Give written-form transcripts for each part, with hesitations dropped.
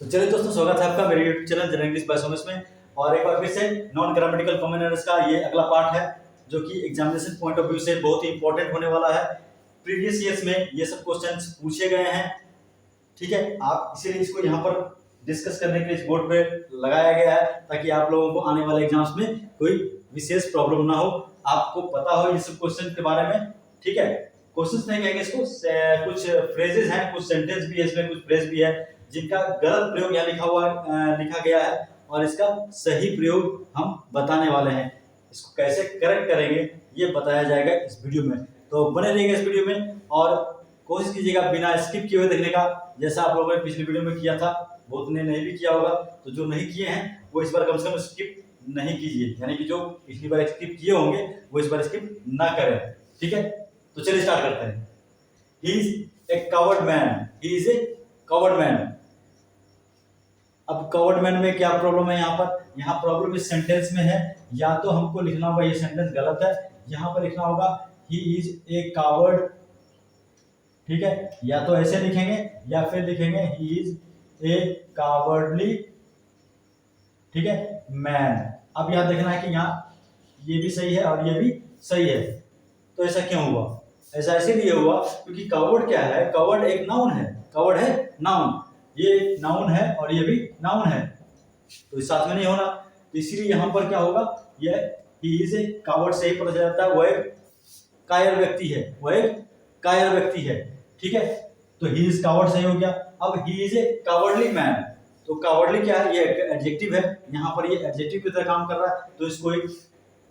तो चलिए दोस्तों, स्वागत है आपका मेरे YouTube channel general English by Somesh में। और एक बार फिर से नॉन ग्रामेटिकल कॉमन एरर्स का ये अगला पार्ट है, जो कि एग्जामिनेशन पॉइंट ऑफ व्यू से बहुत ही इंपॉर्टेंट होने वाला है। प्रीवियस ईयर्स में ये सब क्वेश्चंस पूछे गए हैं, ठीक है। आप इसीलिए इसको यहाँ पर डिस्कस करने के लिए इस बोर्ड पे लगाया गया है, ताकि आप लोगों को आने वाले एग्जाम्स में कोई विशेष प्रॉब्लम ना हो, आपको पता हो ये सब क्वेश्चन के बारे में, ठीक है। क्वेश्चंस नहीं कहेंगे इसको, कुछ फ्रेजेस हैं, कुछ सेंटेंस भी है इसमें, कुछ फ्रेज भी है जिनका गलत प्रयोग यहाँ लिखा गया है, और इसका सही प्रयोग हम बताने वाले हैं। इसको कैसे करेक्ट करेंगे ये बताया जाएगा इस वीडियो में, तो बने रहिएगा इस वीडियो में और कोशिश कीजिएगा बिना स्किप किए हुए देखने का, जैसा आप लोगों ने पिछली वीडियो में किया था। बहुत ने नहीं भी किया होगा, तो जो नहीं किए हैं वो इस बार कम से कम स्किप नहीं कीजिए, यानी कि जो पिछली बार स्किप किए होंगे वो इस बार स्किप ना करें, ठीक है। तो चलिए स्टार्ट करते हैं। ही is A covered man, he is A covered man. अब कवर्ड मैन में क्या प्रॉब्लम है यहाँ पर? यहाँ प्रॉब्लम इस सेंटेंस में है, या तो हमको लिखना होगा ये सेंटेंस गलत है, यहाँ पर लिखना होगा ही इज ए कावर्ड, ठीक है। या तो ऐसे लिखेंगे या फिर लिखेंगे ही इज ए कावर्डली, ठीक है, मैन। अब यहाँ देखना है कि यहाँ ये भी सही है और ये भी सही है, तो ऐसा क्यों हुआ? ऐसा इसीलिए हुआ क्योंकि कवर्ड क्या है? कवर्ड एक नाउन है, कवर्ड है नाउन, ये नाउन है और ये भी नाउन है, तो इस साथ में नहीं होना। तो इसीलिए यहाँ पर क्या होगा, ये ही इज ए कावर्ड से ही पता चल जाता है वो एक कायर व्यक्ति है, वो एक कायर व्यक्ति है, ठीक है। तो ही इज कावर्ड सही हो गया। अब ही इज ए कावर्डली मैन, तो कावर्डली क्या है? ये एडजेक्टिव है, यहाँ पर ये एडजेक्टिव की तरह काम कर रहा है, तो इसको एक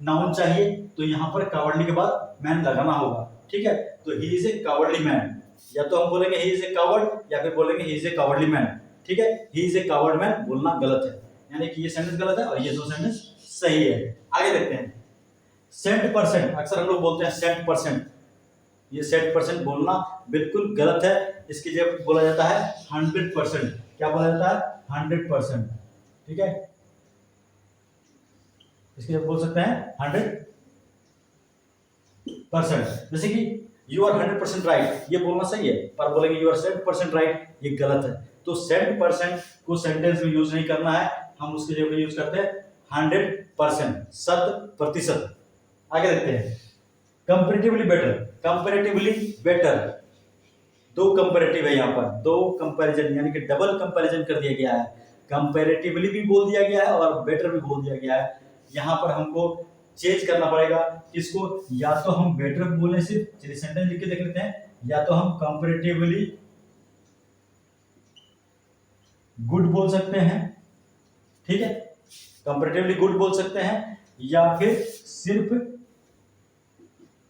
नाउन चाहिए, तो यहाँ पर कावर्डली के बाद मैन लगाना होगा, ठीक है। तो ही इज ए कावर्डली मैन, या तो हम बोलेंगे ही इज ए कावर्ड या फिर बोलेंगे ही इज ए कावर्डली मैन, ठीक है। ही इज ए कावर्ड मैन बोलना गलत है, यानी कि ये सेंटेंस गलत है और ये दो सेंटेंस सही है। आगे देखते हैं। सेंट परसेंट, अक्सर हम लोग बोलते हैं सेंट परसेंट, ये सेंट परसेंट बोलना बिल्कुल गलत है। इसकी जगह बोला जाता है 100%। क्या बोला जाता है? 100%, ठीक है। इसके जगह बोल सकते हैं 100%। जैसे कि यू आर 100% राइट, ये बोलना सही है, पर बोलेंगे यू आर 100% राइट, ये गलत है। तो 100% को सेंटेंस में यूज नहीं करना है, हम उसके जगह यूज करते हैं 100%, 100%। आगे देखते हैं। कंपैरेटिवली बेटर, कंपैरेटिवली बेटर, दो कंपैरेटिव है यहाँ पर, दो कंपैरिजन, यानी कि डबल कंपैरिजन कर दिया गया है। कंपैरेटिवली भी बोल दिया गया है और बेटर भी बोल दिया गया है। यहाँ पर हमको चेंज करना पड़ेगा इसको, या तो हम बेटर बोले सिर्फ, चलिए सेंटेंस लिख के देख लेते हैं, या तो हम कंपैरेटिवली गुड बोल सकते हैं, ठीक है, कंपैरेटिवली गुड बोल सकते हैं, या फिर सिर्फ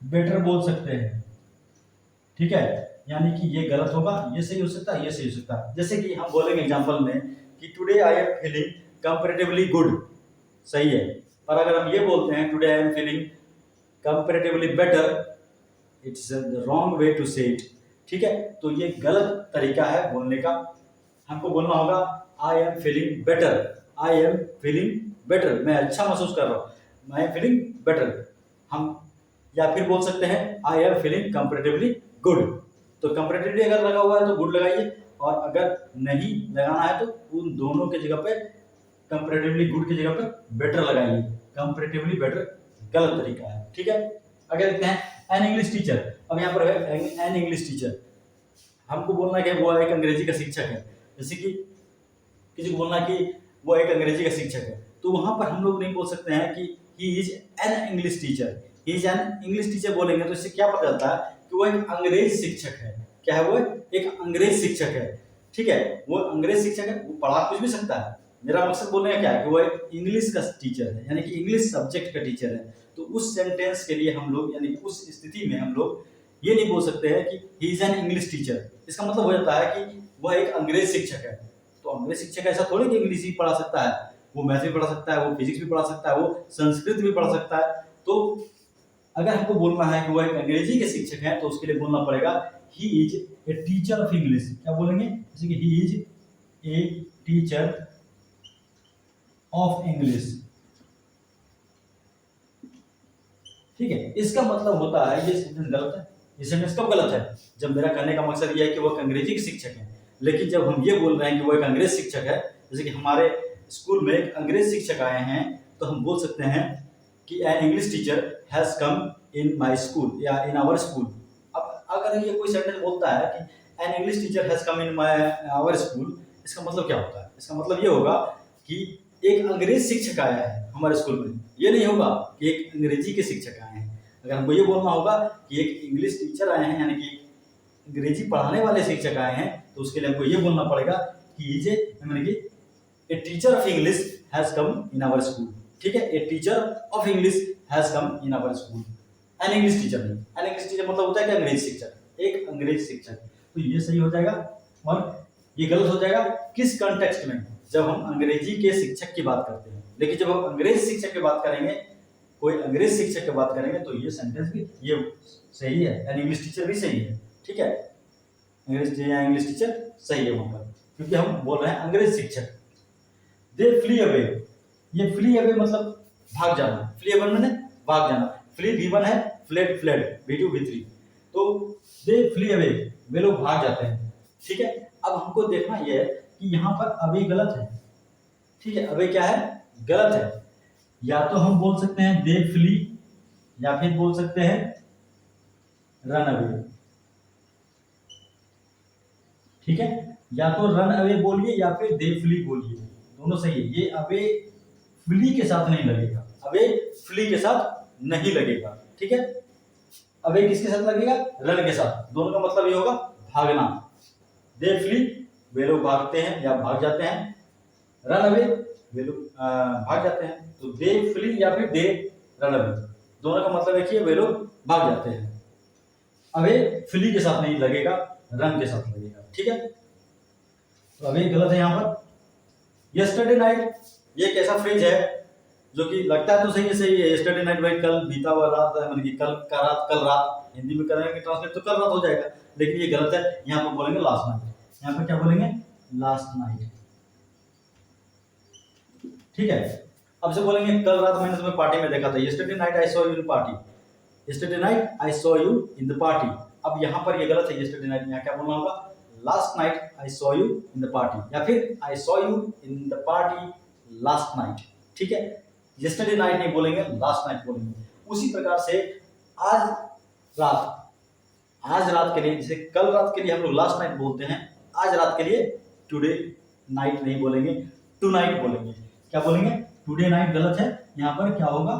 बेटर बोल सकते हैं, ठीक है। यानी कि ये गलत होगा, ये सही हो सकता है, ये सही हो सकता है। जैसे कि हम बोलेंगे एग्जांपल में कि today I am feeling comparatively good, सही है। पर अगर हम ये बोलते हैं today I am feeling comparatively better, it's the wrong way to say it, ठीक है। तो ये गलत तरीका है बोलने का। हमको बोलना होगा आई am feeling better, I am feeling better, मैं अच्छा महसूस कर रहा हूँ, आई एम फीलिंग बेटर। हम या फिर बोल सकते हैं I am feeling comparatively good. तो कंपैरेटिवली अगर लगा हुआ है तो गुड लगाइए, और अगर नहीं लगाना है तो उन दोनों के जगह पे, कंपैरेटिवली गुड की जगह पे बेटर लगाइए। कंपैरेटिवली बेटर गलत तरीका है, ठीक है। आगे देखते हैं। एन इंग्लिश टीचर, अब यहाँ पर है एन इंग्लिश टीचर, हमको बोलना है कि वो एक अंग्रेजी का शिक्षक है। जैसे कि किसी को बोलना कि वो एक अंग्रेजी का शिक्षक है, तो वहां पर हम लोग नहीं बोल सकते हैं कि he is an English teacher. He is an English teacher बोलेंगे तो इससे क्या पता चलता है कि वो एक अंग्रेज शिक्षक है। क्या है? वो एक अंग्रेज शिक्षक है, ठीक है। वो अंग्रेज शिक्षक है, वो पढ़ा कुछ भी सकता है। मेरा मकसद बोलने का क्या है कि वो एक इंग्लिश का टीचर है, यानी कि इंग्लिश सब्जेक्ट का टीचर है। तो उस सेंटेंस के लिए हम लोग, यानी कि उस स्थिति में हम लोग ये नहीं बोल सकते हैं कि he is an English teacher. इसका मतलब हो जाता है कि वह एक अंग्रेज शिक्षक है। तो अंग्रेज शिक्षक ऐसा थोड़ी कि इंग्लिश ही पढ़ा सकता है, वो मैथ भी पढ़ा सकता है, वो फिजिक्स भी पढ़ा सकता है, वो संस्कृत भी पढ़ा सकता है। तो अगर हमको बोलना है कि वो एक अंग्रेजी के शिक्षक है, तो उसके लिए बोलना पड़ेगा ही is A teacher of English. क्या बोलेंगे? जैसे कि ही is A teacher of English, ठीक है। इसका मतलब होता है ये सेंटेंस गलत है। ये सेंटेंस कब गलत है? जब मेरा कहने का मकसद ये है कि वो एक अंग्रेजी के शिक्षक है। लेकिन जब हम ये बोल रहे हैं कि वो एक अंग्रेज शिक्षक है, जैसे कि हमारे स्कूल में एक अंग्रेज शिक्षक आए हैं, तो हम बोल सकते हैं कि an English teacher has come in my school या इन आवर स्कूल। अब अगर ये कोई सेंटेंस बोलता है कि an English teacher has come in my our school, इसका मतलब क्या होता है? इसका मतलब ये होगा कि एक अंग्रेज शिक्षक आया है हमारे स्कूल में। ये नहीं होगा कि एक अंग्रेजी के शिक्षक आए हैं। अगर हमको ये बोलना होगा कि एक इंग्लिश टीचर आए हैं, यानी कि अंग्रेजी पढ़ाने वाले शिक्षक आए हैं, तो उसके लिए हमको ये बोलना पड़ेगा कि इज यानी कि a teacher of English has come in our school. ठीक है, a teacher of English has come in our school. An English teacher नहीं, एन इंग्लिश टीचर मतलब होता है कि अंग्रेज शिक्षक, एक अंग्रेज शिक्षक। तो ये सही हो जाएगा और ये गलत हो जाएगा किस कॉन्टेक्स्ट में? जब हम अंग्रेजी के शिक्षक की बात करते हैं। लेकिन जब हम अंग्रेज शिक्षक की बात करेंगे, कोई अंग्रेज शिक्षक की बात करेंगे, तो ये सेंटेंस भी ये सही है, एन इंग्लिश टीचर भी सही है। ठीक है, अंग्रेज या इंग्लिश टीचर सही है वहां पर, क्योंकि हम बोल रहे हैं अंग्रेज शिक्षक। दे फ्ली अवे, ये फ्ली अवे मतलब भाग जाना, फ्ली अवे मैंने भाग जाना। फ्ली V1 है, फ्लेड फ्लेड V2 V3, तो दे फ्ली अवे, वे लोग भाग जाते हैं। ठीक है, अब हमको देखना यह है कि यहाँ पर अवे गलत है। ठीक है, अवे क्या है? गलत है। या तो हम बोल सकते हैं दे फ्ली, या फिर बोल सकते हैं रन अवे। ठीक है, या तो रन अवे बोलिए या फिर दे फ्ली बोलिए, दोनों सही है। ये अवे फ्ली के साथ नहीं लगेगा, अवे फ्ली के साथ नहीं लगेगा। ठीक है, अवे किसके साथ लगेगा? रन के साथ। दोनों का मतलब ये होगा भागना। दे फ्ली, वे लोग भागते हैं या भाग जाते हैं। रन अवे, वे लोग भाग जाते हैं। तो दे फ्ली या फिर दे रन अवे, दोनों का मतलब एक ही है, वे लोग भाग जाते हैं। अवे फ्ली के साथ नहीं लगेगा, रन के साथ लगेगा। ठीक है, तो अवे गलत है यहाँ पर। यस्टरडे नाइट, ये एक ऐसा फ्रेज है जो कि लगता है तो सही है। यस्टरडे नाइट भाई कल बीता हुआ रात, मतलब कि कल का रात, कल रात हिंदी में करेंगे ट्रांसलेट तो कल रात हो जाएगा, लेकिन ये गलत है। यहाँ पर बोलेंगे लास्ट नाइट। यहाँ पर क्या बोलेंगे? Last night. ठीक है, अब से बोलेंगे कल रात मैंने तुम्हें पार्टी में देखा था। Yesterday night I saw you in party, yesterday night I saw you in the party. अब यहाँ पर ये गलत है, यस्टरडे नाइट, यहाँ क्या बोलना होगा? Last night I saw you in the party, या फिर I saw you in the party last night. ठीक है, यस्टरडे नाइट नहीं बोलेंगे, लास्ट नाइट बोलेंगे। उसी प्रकार से आज रात, आज रात के लिए, जैसे कल रात के लिए हम लोग लास्ट नाइट बोलते हैं, आज रात के लिए टुडे नाइट नहीं बोलेंगे, टू नाइट बोलेंगे। क्या बोलेंगे? टुडे नाइट गलत है, यहाँ पर क्या होगा?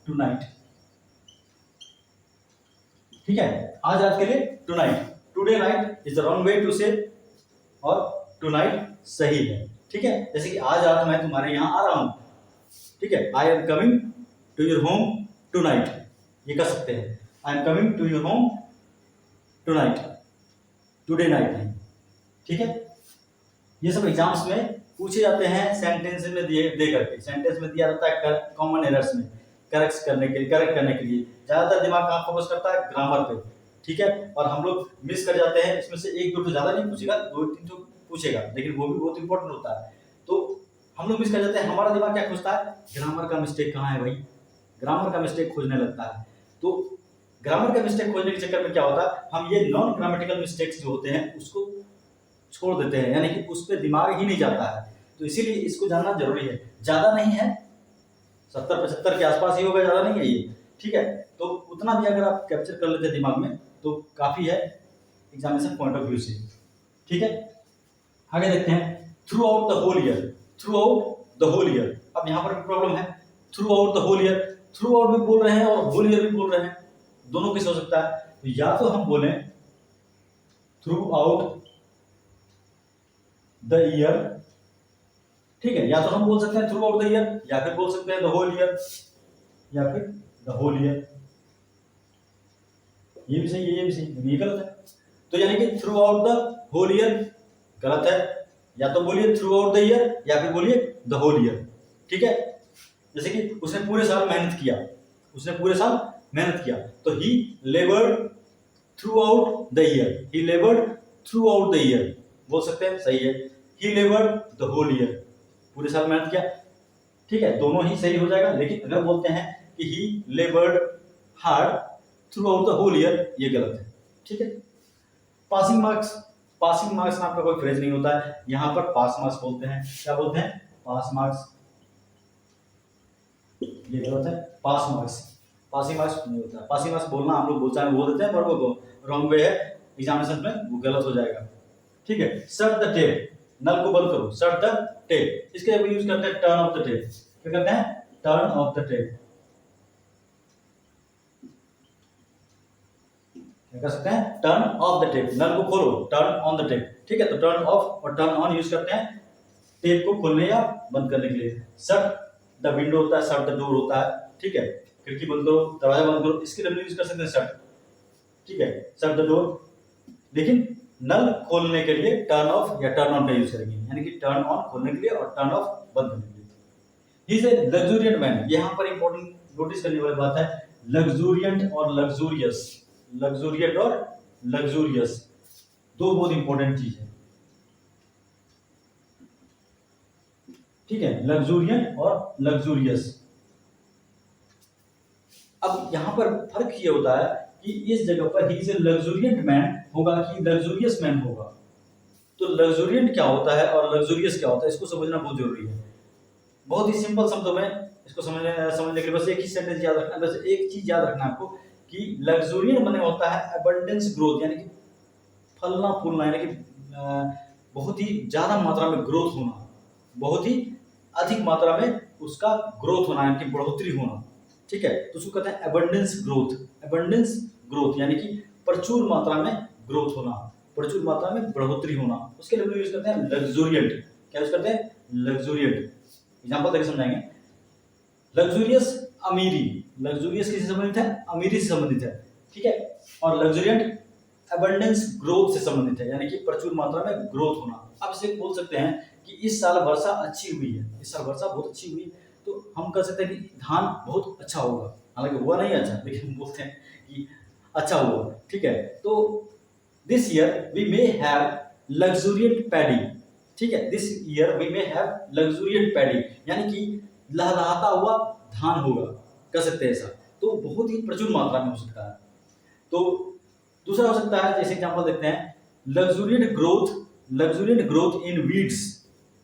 Tonight. ठीक है, आज रात के लिए tonight, today night is the wrong way to say, और टू नाइट सही है। ठीक है, जैसे कि आज रात मैं तुम्हारे यहाँ आ रहा हूं। ठीक है, I am coming to your home tonight, ये कर सकते हैं। I am coming to your home tonight, today night नहीं। ठीक है, ये सब एग्जाम्स में पूछे जाते हैं सेंटेंस में दे करके। सेंटेंस में दिया जाता है कॉमन एरर्स में करेक्ट करने के लिए। ज्यादातर दिमाग कहाँ फोकस करता है? ग्रामर पे। ठीक है, और हम लोग मिस कर जाते हैं। इसमें से एक दो तो ज्यादा नहीं पूछेगा, दो तीन तो पूछेगा, लेकिन वो भी बहुत इंपॉर्टेंट होता है। तो हम लोग मिस कर जाते हैं। हमारा दिमाग क्या खोजता है? ग्रामर का मिस्टेक कहाँ है भाई, ग्रामर का मिस्टेक खोजने लगता है। तो ग्रामर का मिस्टेक खोजने के चक्कर में क्या होता है, हम ये नॉन ग्रामेटिकल मिस्टेक्स जो होते हैं उसको छोड़ देते हैं, यानी कि उस पर दिमाग ही नहीं जाता है। तो इसीलिए इसको जानना जरूरी है। ज्यादा नहीं है, 70-75 के आसपास ही होगा, ज्यादा नहीं है ये। ठीक है, तो उतना भी अगर आप कैप्चर कर लेते हैं दिमाग में तो काफी है एग्जामिनेशन पॉइंट ऑफ व्यू से। ठीक है, आगे देखते हैं। Throughout the whole year, throughout the whole year. अब यहाँ पर भी प्रॉब्लम है, throughout the whole year, throughout भी बोल रहे हैं और होल ईयर भी बोल रहे हैं, दोनों किस हो सकता है? तो या तो हम बोले थ्रू आउट द ईयर, ठीक है, या तो हम बोल सकते हैं थ्रू आउट द ईयर, या फिर बोल सकते हैं द होल ईयर, या फिर द होल ईयर। ये भी सही है, ये भी सही, ये गलत है। तो यानी कि throughout the whole year गलत है, या तो बोलिए थ्रू आउट द ईयर या फिर बोलिए द होल ईयर। ठीक है, जैसे कि उसने पूरे साल मेहनत किया, उसने पूरे साल मेहनत किया, तो he laboured throughout the year, he laboured throughout the year बोल सकते हैं, सही है। He laboured the whole year, पूरे साल मेहनत किया। ठीक है, दोनों ही सही हो जाएगा। लेकिन अगर बोलते हैं कि he laboured hard throughout the whole year, ये गलत है। ठीक है, पासिंग मार्क्स पासिंग मार्क्स नाम का कोई फ्रेज नहीं होता है, यहाँ पर पास मार्क्स बोलते हैं। क्या बोलते हैं? Pass marks. ये गलत है, पास मार्क्स। पासिंग मार्क्स नहीं होता है। पासिंग मार्क्स बोलना हम लोग बोल देते हैं, पर वो रॉन्ग वे है, एग्जामिनेशन में वो गलत हो जाएगा। ठीक है, शट द टेप, नल को बंद करो, शट द टेप। इसके लिए यूज करते हैं टर्न ऑफ द टेप। क्या करते हैं? Turn off the tape. क्या कर सकते हैं? टर्न ऑफ द टेप, नल को खोलो, टर्न ऑन द टेप। ठीक है, तो टर्न ऑफ और टर्न ऑन यूज करते हैं टेप को खोलने या बंद करने के लिए। शट द विंडो होता है, शट द डोर होता है। ठीक है, खिड़की बंद करो, दरवाजा बंद करो, इसके लिए यूज कर सकते हैं शट। ठीक है, शट द डोर। लेकिन नल खोलने के लिए टर्न ऑफ या टर्न ऑन का यूज करेंगे, यानी कि टर्न ऑन खोलने के लिए और टर्न ऑफ बंद करने के लिए। He is a luxuriant man. यहाँ पर इंपॉर्टेंट नोटिस करने वाली बात है, लग्जूरियंट और लग्जूरियस। लग्जूरियंट और लग्जूरियस दो बहुत इंपॉर्टेंट चीज है। ठीक है, लग्जूरियंट और लग्जूरियस। अब यहां पर फर्क ये होता है कि इस जगह पर ही इज ए लग्जूरियंट मैन होगा कि लग्जूरियस मैन होगा। तो लग्जूरियंट क्या होता है और लग्जूरियस क्या होता है, इसको समझना बहुत जरूरी है। बहुत ही सिंपल शब्दों में इसको समझने के लिए बस एक ही सेंटेंस याद रखना, बस एक चीज याद रखना आपको कि लग्जूरियंट माने होता है अबंडेंस ग्रोथ, यानी कि फलना फूलना, यानी कि बहुत ही ज्यादा मात्रा में ग्रोथ होना, बहुत ही अधिक मात्रा में उसका ग्रोथ होना, यानी कि बढ़ोतरी होना। ठीक है, तो उसको कहते हैं एबंडेंस ग्रोथ। एबंडेंस ग्रोथ यानी कि प्रचुर मात्रा में ग्रोथ होना, प्रचुर मात्रा में बढ़ोतरी होना, उसके लिए यूज करते हैं लग्जूरियंट। क्या यूज करते हैं? लग्जूरियंट। एग्जांपल देकर समझाएंगे। लग्जूरियस अमीरी, लग्जूरियस किससे संबंधित है? अमीरी से संबंधित है। ठीक है, और लग्जूरियंट एबंडेंस ग्रोथ से संबंधित है, यानी कि प्रचुर मात्रा में ग्रोथ होना। आप इसे बोल सकते हैं कि इस साल वर्षा अच्छी हुई है, इस साल वर्षा बहुत अच्छी हुई, तो हम कह सकते हैं कि धान बहुत अच्छा होगा। हालांकि हुआ नहीं अच्छा, लेकिन बोलते हैं कि अच्छा हुआ। ठीक है, तो this year we may have luxuriant paddy. ठीक है, this year we may have luxuriant paddy, यानी कि लहलहाता हुआ धान होगा, कह सकते हैं ऐसा। तो बहुत ही प्रचुर मात्रा में हो सकता है। तो दूसरा हो सकता है, जैसे एग्जांपल देखते हैं, लग्जूरियंट ग्रोथ, लग्जूरियंट ग्रोथ इन वीड्स,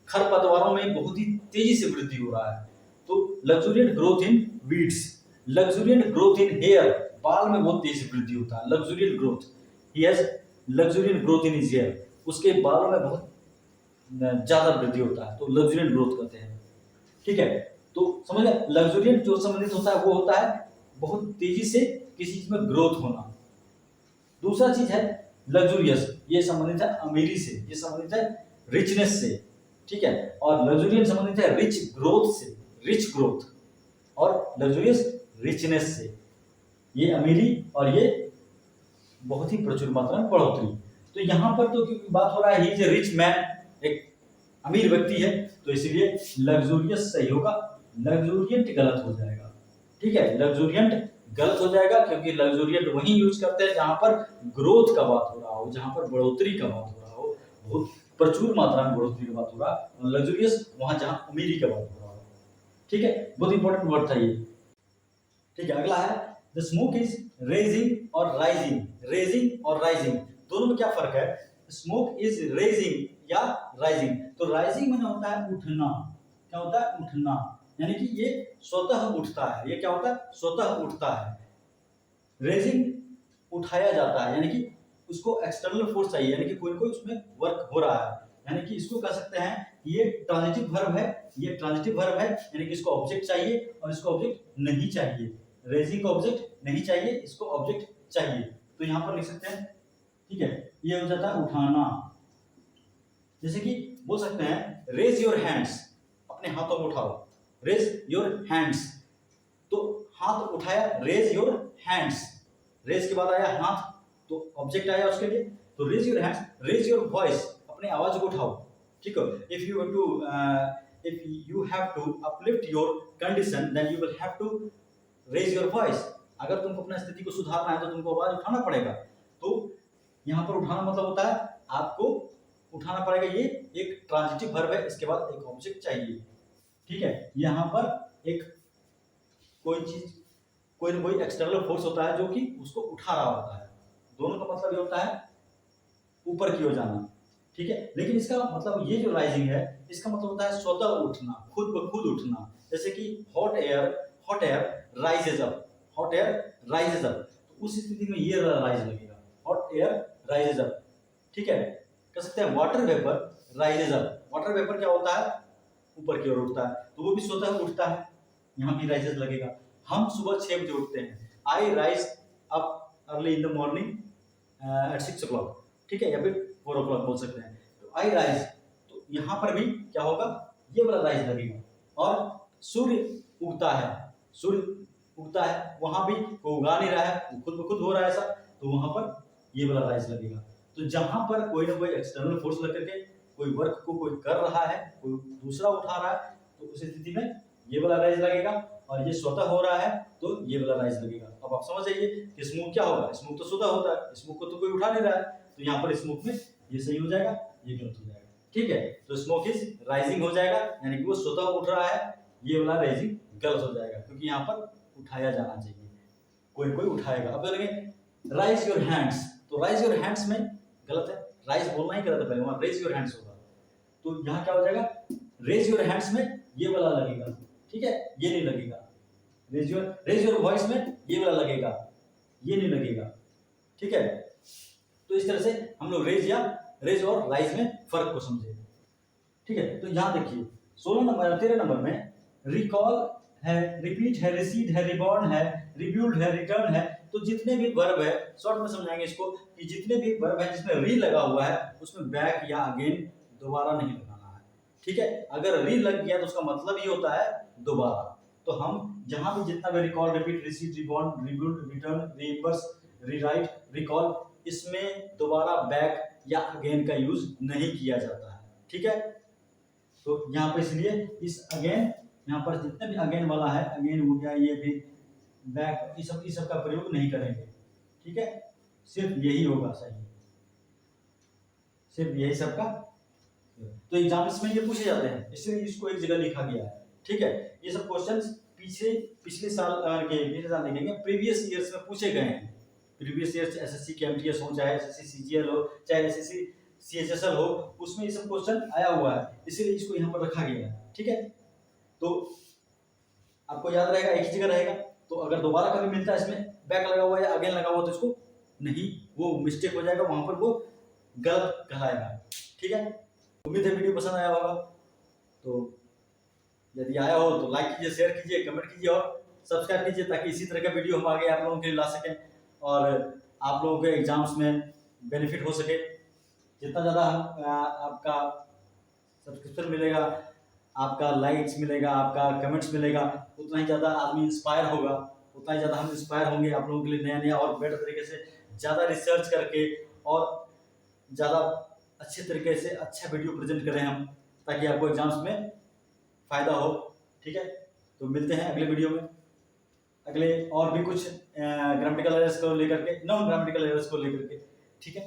खरपतवारों में बहुत ही तेजी से वृद्धि हो रहा है, तो luxuriant growth in weeds. Luxuriant growth in hair, बाल में बहुत तेजी से वृद्धि होता है, luxuriant growth. He has luxuriant growth in his hair, उसके बालों में बहुत ज्यादा वृद्धि होता है, तो लग्जूरियंट ग्रोथ कहते हैं। ठीक है, तो समझ गए, लग्जूरियंट जो संबंधित होता है वो होता है बहुत तेजी से किसी चीज में ग्रोथ होना। दूसरा चीज है लग्जूरियस, ये संबंधित है अमीरी से, ये संबंधित है रिचनेस से। ठीक है, और लग्जूरियस संबंधित है रिच ग्रोथ से, रिच ग्रोथ, और लग्जूरियस रिचनेस से, ये अमीरी और ये बहुत ही प्रचुर मात्रा में बढ़ोतरी। तो यहां पर तो क्योंकि बात हो रहा है ही इज ए रिच मैन, एक अमीर व्यक्ति है, तो इसलिए लग्जूरियस सही होगा, लग्जूरियंट गलत हो जाएगा। ठीक है, लग्जूरियंट गलत हो जाएगा, क्योंकि लग्जूरियंट वही यूज करते हैं जहां पर ग्रोथ का बात हो रहा हो, जहां पर बढ़ोतरी का बात हो रहा हो, बहुत प्रचुर मात्रा में बढ़ोतरी का बात हो रहा है, और लग्जूरियस वहां जहां अमीरी का बात हो रहा हो। ठीक है, बहुत इंपॉर्टेंट वर्ड था ये। ठीक है, अगला है द स्मोक इज रेजिंग और राइजिंग। रेजिंग और राइजिंग दोनों में क्या फर्क है? स्मोक इज रेजिंग या राइजिंग, तो राइजिंग में होता है उठना। क्या होता है? उठना, यानी कि ये स्वतः उठता है। ये क्या होता है? स्वतः उठता है। रेजिंग उठाया जाता है, यानी कि उसको एक्सटर्नल फोर्स चाहिए, यानी कि कोई कोई उसमें वर्क हो रहा है, यानी कि इसको कह सकते हैं ये ट्रांजिटिव वर्ब है, ये ट्रांजिटिव वर्ब है, यानी कि इसको ऑब्जेक्ट चाहिए और इसको ऑब्जेक्ट नहीं चाहिए। रेजिंग को ऑब्जेक्ट नहीं चाहिए, इसको ऑब्जेक्ट चाहिए, तो यहां पर लिख सकते हैं। ठीक है, ये हो जाता है उठाना। जैसे कि बोल सकते हैं रेज योर हैंड्स, अपने हाथों को उठाओ, रेज योर हैंड्स, तो हाथ उठाया, रेज योर हैंड्स, रेज के बाद आया हाथ, तो ऑब्जेक्ट आया उसके लिए, तो raise your hands, raise your voice, अपने आवाज को उठाओ। ठीक है, if you have to uplift your condition then you will have to raise your voice। अगर तुमको अपनी स्थिति को सुधारना है तो तुमको आवाज उठाना पड़ेगा। तो यहाँ पर उठाना मतलब होता है आपको उठाना पड़ेगा, ये एक ट्रांजिटिव वर्ब है, इसके बाद एक ऑब्जेक्ट चाहिए। ठीक है, यहाँ पर एक कोई चीज, कोई ना कोई एक्सटर्नल फोर्स होता है जो कि उसको उठा रहा होता है। दोनों का मतलब ये होता है ऊपर की ओर जाना, ठीक है। लेकिन इसका मतलब ये जो राइजिंग है, इसका मतलब होता है स्वतः उठना, खुद ब खुद उठना। जैसे कि hot air rises up, hot air rises up, तो उस स्थिति में ये राइज लगेगा, हॉट एयर राइजेज अप, ठीक है। कह सकते हैं water vapour rises up. Water vapour क्या होता है, ऊपर की ओर उठता है, तो वो भी स्वतः उठता है, यहाँ भी राइजेज लगेगा। हम सुबह 6 बजे उठते हैं, I rise up early in the morning at 6 o'clock, ठीक है, या फिर 4 o'clock बोल सकते हैं। तो आई राइज, तो यहाँ पर भी क्या होगा, ये वाला राइज लगेगा। और सूर्य उगता है, सूर्य उगता है, वहां भी वो उगा नहीं रहा है, वो खुद ब खुद हो रहा है ऐसा, तो वहां पर ये वाला राइज लगेगा। तो जहां पर कोई ना कोई एक्सटर्नल फोर्स लग करके कोई वर्क को कोई कर रहा है, कोई दूसरा उठा रहा है, तो उस स्थिति में ये वाला राइज लगेगा। और ये स्वतः हो रहा है तो ये वाला राइज लगेगा। अब आप समझ जाइए कि स्मोक क्या होगा, स्मोक तो स्वतः होता है, स्मोक को तो कोई उठा नहीं रहा है, तो यहाँ पर स्मोक में ये सही हो जाएगा, ये गलत हो जाएगा, ठीक है। तो स्मोक इज राइजिंग हो जाएगा, यानी कि वो स्वतः उठ रहा है, ये वाला राइजिंग गलत हो जाएगा, क्योंकि यहाँ पर उठाया जाना चाहिए, कोई कोई उठाएगा। अब बोलेंगे राइज योर हैंड्स, तो राइज योर हैंड्स में गलत है, राइज बोलना ही गलत है, पहले वहां रेज योर हैंड्स होगा, तो यहाँ क्या हो जाएगा, रेज योर हैंड्स में ये वाला लगेगा, ठीक है, ये नहीं लगेगा। रेज योर वॉइस में ये वाला लगेगा, ये नहीं लगेगा, ठीक है। तो इस तरह से हम लोग रेज और राइज में फर्क को समझे, ठीक है। तो यहाँ देखिए 13 नंबर में रिकॉल है, रिपीट है, रिसीड है, रिबॉर्न है, रिब्यूल्ड है, रिटर्न है। तो जितने भी वर्ब है, शॉर्ट में समझाएंगे इसको, कि जितने भी वर्ब है जिसमें री लगा हुआ है, उसमें बैक या अगेन दोबारा नहीं लगाना है, ठीक है। अगर री लग गया तो उसका मतलब ये होता है दोबारा। तो हम जहां भी जितना भी recall, repeat, reseed, reborn, rebuild, return, reimburse, rewrite, recall, इसमें दोबारा बैक या अगेन का यूज नहीं किया जाता है, ठीक है। तो यहाँ पर इसलिए इस अगेन, यहाँ पर जितने भी अगेन वाला है, अगेन हो गया, ये भी बैक, इस सब का प्रयोग नहीं करेंगे, ठीक है। सिर्फ यही होगा सही, सिर्फ यही सब का। तो एग्जाम्स में ये पूछे जाते हैं, इसलिए इसको एक जगह लिखा गया है, ठीक है। ये सब क्वेश्चंस पिछले साल लिखेंगे, प्रीवियस ईयर्स में पूछे गए हैं। प्रीवियस ईयर्स एसएससी के एमटीएस हो, चाहे एसएससी सीजीएल हो, चाहे एसएससी सीएचएसएल हो, उसमें ये सब क्वेश्चन आया हुआ है, इसीलिए इसको यहाँ पर रखा गया है, ठीक है। तो आपको याद रहेगा, एक ही जगह रहेगा। तो अगर दोबारा कभी मिलता है इसमें बैक लगा हुआ या अगेन लगा हुआ, तो इसको नहीं, वो मिस्टेक हो जाएगा, वहां पर वो गलत कहलाएगा, ठीक है। उम्मीद है वीडियो पसंद आया होगा। तो यदि आया हो तो लाइक कीजिए, शेयर कीजिए, कमेंट कीजिए और सब्सक्राइब कीजिए, ताकि इसी तरह का वीडियो हम आगे आप लोगों के लिए ला सकें और आप लोगों के एग्जाम्स में बेनिफिट हो सके। जितना ज़्यादा आपका सब्सक्रिप्शन मिलेगा, आपका लाइक्स मिलेगा, आपका कमेंट्स मिलेगा, उतना ही ज़्यादा आदमी इंस्पायर होगा, उतना ही ज़्यादा हम इंस्पायर होंगे आप लोगों के लिए नया नया और बेटर तरीके से ज़्यादा रिसर्च करके और ज़्यादा अच्छे तरीके से अच्छा वीडियो प्रेजेंट करें हम, ताकि आपको एग्जाम्स में फ़ायदा हो, ठीक है। तो मिलते हैं अगले वीडियो में, अगले और भी कुछ ग्रामेटिकल एरर्स को लेकर के, नॉन ग्रामेटिकल एरर्स को लेकर के, ठीक है।